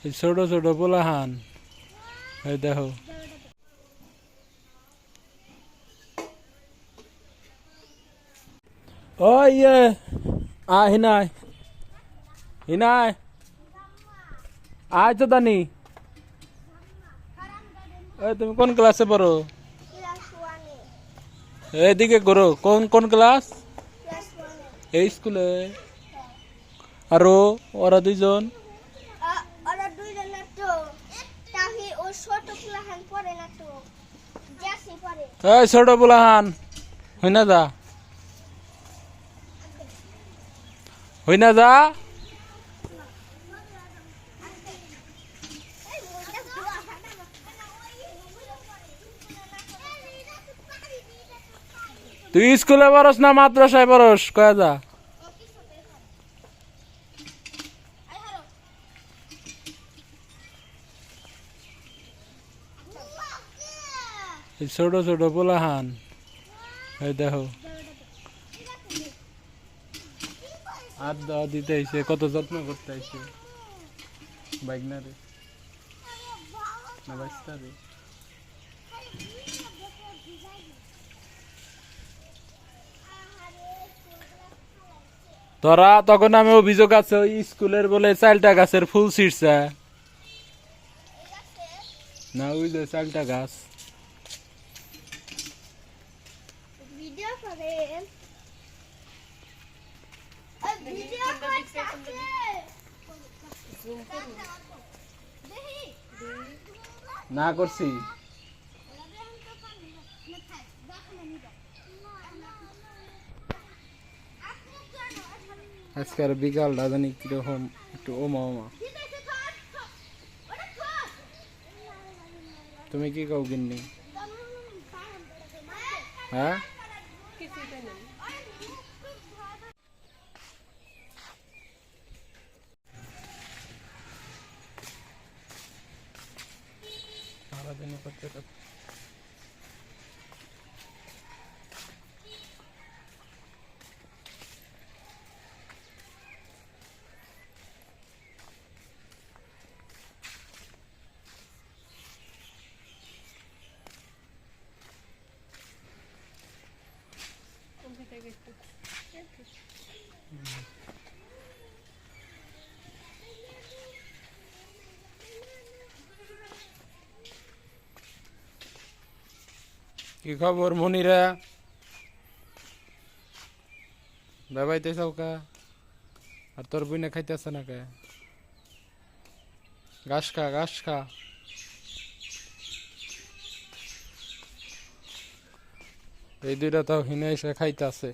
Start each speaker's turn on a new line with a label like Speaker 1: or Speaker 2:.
Speaker 1: এই ছোট ছোট পোলাহান এই দেখো ও ইয়ে হিনাই হিনাই আয় তো দানি তুমি কোন ক্লাসে পড়ো এদিকে করো কোন কোন ক্লাস এই স্কুলে আরো ওরা দুইজন এই ছোট পোলাহান হইনা যা হইনা যা তুই স্কুলে পড়স না মাদ্রাসায় পড়স কয়া যা ছোট ছোট পোলাহান এই দেখো আর দেওয়া দিতে আইসে কত যত্ন করতে আইসে বাইক না রে না বাইসটা রে তোরা তখন আমি অভিযোগ আছে ওই স্কুলের বলে চালটা গাছের ফুল ছিঁড়ছে না ওই যে চালটা গাছ না করছি আজকের বিকালটা জানি কিরকম একটু ওমা ওমা তুমি কি কাউ কিননি হ্যাঁ সারাদিনই করতে কি খবর মনিরা বেবাইতে চৌকা আর তোর বইনে খাইতেছে না কে ঘাস খা ঘাস খা এই দুইটা তো হিনে এসে খাইতেছে